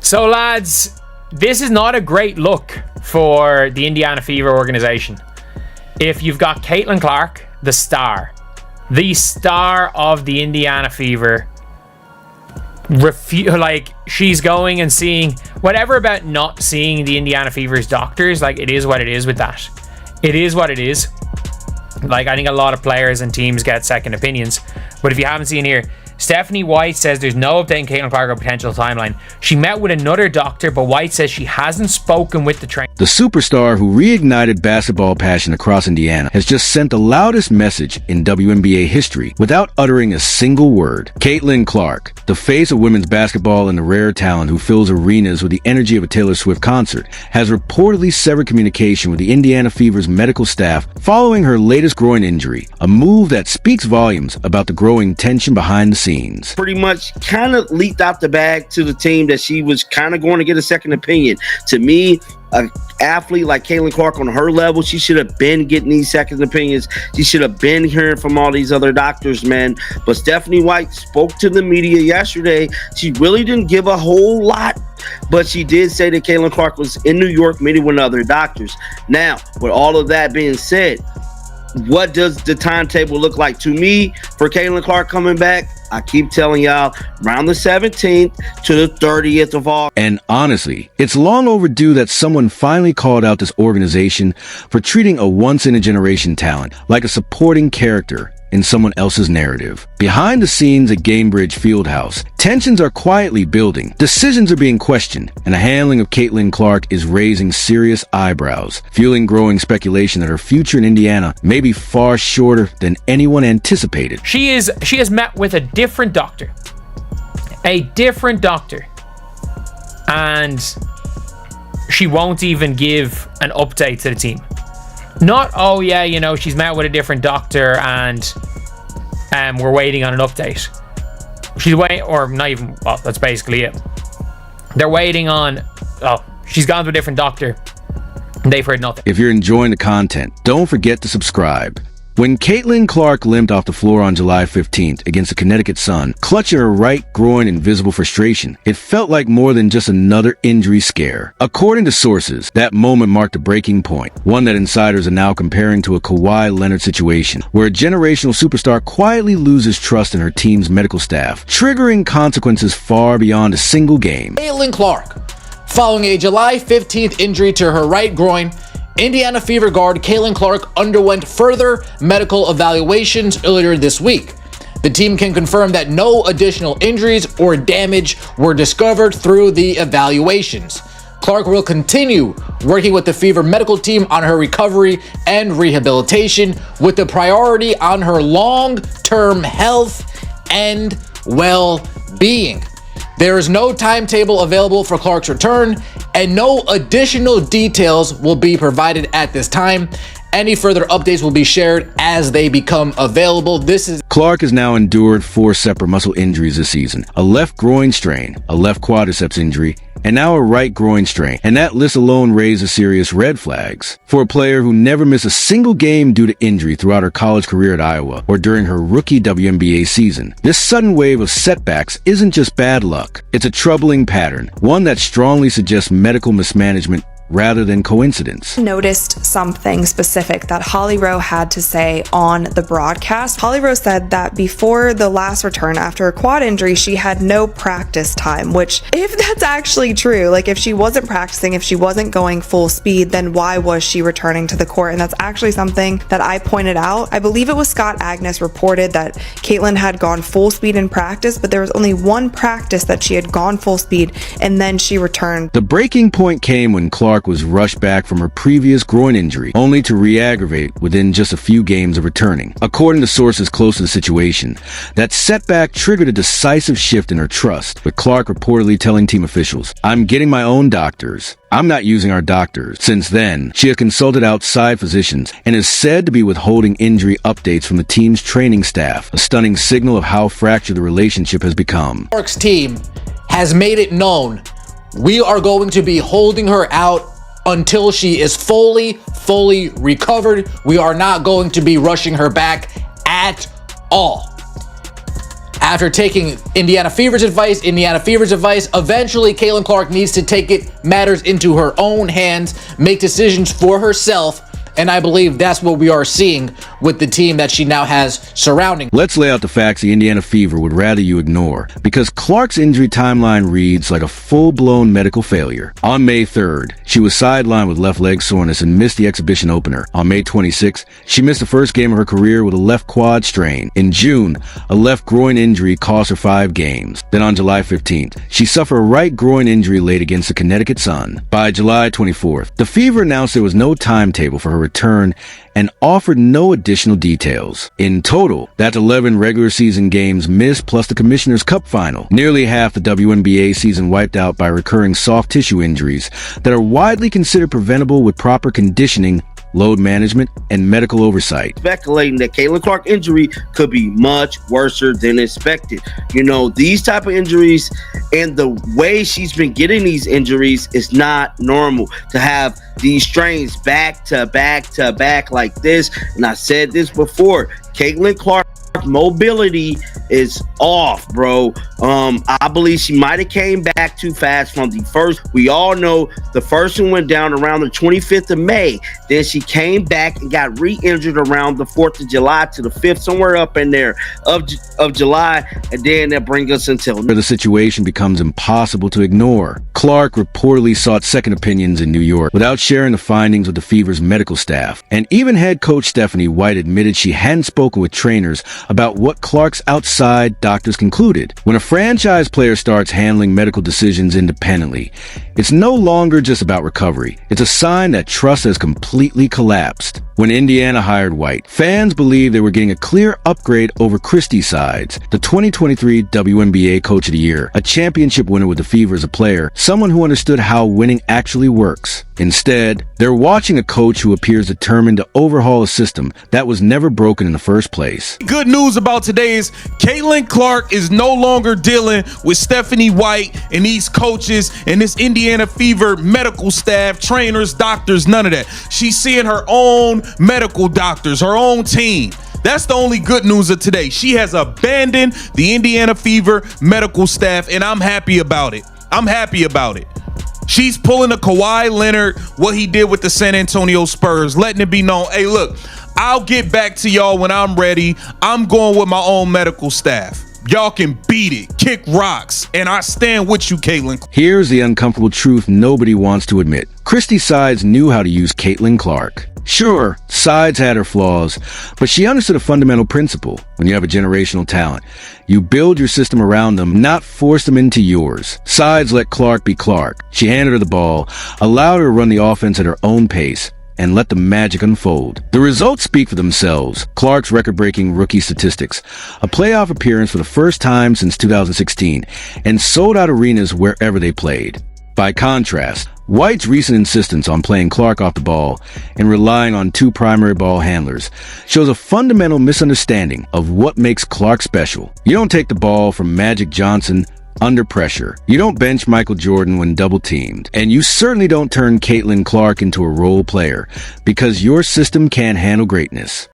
So lads, this is not a great look for the Indiana Fever organization. If you've got Caitlin Clark, the star of the Indiana Fever, she's going and seeing whatever about not seeing the Indiana Fever's doctors. Like, it is what it is with that. It is what it is. Like, I think a lot of players and teams get second opinions, but if you haven't seen here, Stephanie White says there's no update on Caitlin Clark or potential timeline. She met with another doctor, but White says she hasn't spoken with the trainer. The superstar who reignited basketball passion across Indiana has just sent the loudest message in WNBA history without uttering a single word. Caitlin Clark, the face of women's basketball and the rare talent who fills arenas with the energy of a Taylor Swift concert, has reportedly severed communication with the Indiana Fever's medical staff following her latest groin injury, a move that speaks volumes about the growing tension behind the scenes. Pretty much kind of leaked out the bag to the team that she was kind of going to get a second opinion. To me, an athlete like Caitlin Clark on her level, she should have been getting these second opinions. She should have been hearing from all these other doctors, man. But Stephanie White spoke to the media yesterday. She really didn't give a whole lot, but she did say that Caitlin Clark was in New York meeting with other doctors. Now, with all of that being said, what does the timetable look like to me for Caitlin Clark coming back? I keep telling y'all, around the 17th to the 30th of August. And honestly, it's long overdue that someone finally called out this organization for treating a once-in-a-generation talent like a supporting character in someone else's narrative. Behind the scenes at Gamebridge Fieldhouse, tensions are quietly building, decisions are being questioned, and the handling of Caitlin Clark is raising serious eyebrows, fueling growing speculation that her future in Indiana may be far shorter than anyone anticipated. She has met with a different doctor, and she won't even give an update to the team. Not, oh yeah, you know, she's met with a different doctor and we're waiting on an update. She's waiting, or not even, well, that's basically it. They're waiting on, she's gone to a different doctor and they've heard nothing. If you're enjoying the content, don't forget to subscribe. When Caitlin Clark limped off the floor on July 15th against the Connecticut Sun, clutching her right groin in visible frustration, it felt like more than just another injury scare. According to sources, that moment marked a breaking point, one that insiders are now comparing to a Kawhi Leonard situation, where a generational superstar quietly loses trust in her team's medical staff, triggering consequences far beyond a single game. Caitlin Clark, following a July 15th injury to her right groin, Indiana Fever guard Caitlin Clark underwent further medical evaluations earlier this week. The team can confirm that no additional injuries or damage were discovered through the evaluations. Clark will continue working with the Fever medical team on her recovery and rehabilitation, with the priority on her long-term health and well-being. There is no timetable available for Clark's return, and no additional details will be provided at this time. Any further updates will be shared as they become available. Clark has now endured 4 separate muscle injuries this season: a left groin strain, a left quadriceps injury, and now a right groin strain. And that list alone raises serious red flags. For a player who never missed a single game due to injury throughout her college career at Iowa or during her rookie WNBA season, this sudden wave of setbacks isn't just bad luck. It's a troubling pattern, one that strongly suggests medical mismanagement rather than coincidence. Noticed something specific that Holly Rowe had to say on the broadcast. Holly Rowe said that before the last return after a quad injury, she had no practice time, which, if that's actually true, like if she wasn't practicing, if she wasn't going full speed, then why was she returning to the court? And that's actually something that I pointed out. I believe it was Scott Agnes reported that Caitlin had gone full speed in practice, but there was only one practice that she had gone full speed, and then she returned. The breaking point came when Clark was rushed back from her previous groin injury, only to re-aggravate within just a few games of returning. According to sources close to the situation, that setback triggered a decisive shift in her trust, with Clark reportedly telling team officials, "I'm getting my own doctors. I'm not using our doctors." Since then, she has consulted outside physicians and is said to be withholding injury updates from the team's training staff, a stunning signal of how fractured the relationship has become. Clark's team has made it known we are going to be holding her out until she is fully recovered. We are not going to be rushing her back at all. After taking Indiana Fever's advice, eventually Caitlin Clark needs to take matters into her own hands, make decisions for herself, and I believe that's what we are seeing with the team that she now has surrounding. Let's lay out the facts the Indiana Fever would rather you ignore, because Clark's injury timeline reads like a full-blown medical failure. On May 3rd, she was sidelined with left leg soreness and missed the exhibition opener. On May 26th, she missed the first game of her career with a left quad strain. In June, a left groin injury cost her 5 games. Then on July 15th, she suffered a right groin injury late against the Connecticut Sun. By July 24th, the Fever announced there was no timetable for her return and offered no additional details. In total, that's 11 regular season games missed plus the Commissioner's Cup final. Nearly half the WNBA season wiped out by recurring soft tissue injuries that are widely considered preventable with proper conditioning, load management, and medical oversight. Speculating that Caitlin Clark injury could be much worse than expected. You know, these type of injuries and the way she's been getting these injuries is not normal. To have these strains back to back to back like this, and I said this before, Caitlin Clark mobility is off, bro. I believe she might have came back too fast from the first. We all know the first one went down around the 25th of May. Then she came back and got re-injured around the 4th of July to the 5th, somewhere up in there of July, and then that brings us until the situation becomes impossible to ignore. Clark reportedly sought second opinions in New York without sharing the findings with the Fever's medical staff, and even head coach Stephanie White admitted she hadn't spoken with trainers about what Clark's outside doctors concluded. When a franchise player starts handling medical decisions independently, it's no longer just about recovery. It's a sign that trust has completely collapsed. When Indiana hired White, fans believed they were getting a clear upgrade over Christy Sides, the 2023 WNBA Coach of the Year, a championship winner with the Fever as a player, someone who understood how winning actually works. Instead, they're watching a coach who appears determined to overhaul a system that was never broken in the first place. Good news about today is Caitlin Clark is no longer dealing with Stephanie White and these coaches and this Indiana Fever medical staff, trainers, doctors, none of that. She's seeing her own medical doctors, her own team. That's the only good news of today. She has abandoned the Indiana Fever medical staff, and I'm happy about it. I'm happy about it. She's pulling a Kawhi Leonard, what he did with the San Antonio Spurs, letting it be known, hey, look, I'll get back to y'all when I'm ready. I'm going with my own medical staff. Y'all can beat it, kick rocks, and I stand with you, Caitlin. Here's the uncomfortable truth nobody wants to admit. Christy Sides knew how to use Caitlin Clark. Sure, Sides had her flaws, but she understood a fundamental principle. When you have a generational talent, you build your system around them, not force them into yours. Sides let Clark be Clark. She handed her the ball, allowed her to run the offense at her own pace, and let the magic unfold. The results speak for themselves. Clark's record-breaking rookie statistics, a playoff appearance for the first time since 2016, and sold-out arenas wherever they played. By contrast, White's recent insistence on playing Clark off the ball and relying on 2 primary ball handlers shows a fundamental misunderstanding of what makes Clark special. You don't take the ball from Magic Johnson under pressure. You don't bench Michael Jordan when double-teamed. And you certainly don't turn Caitlin Clark into a role player, because your system can't handle greatness.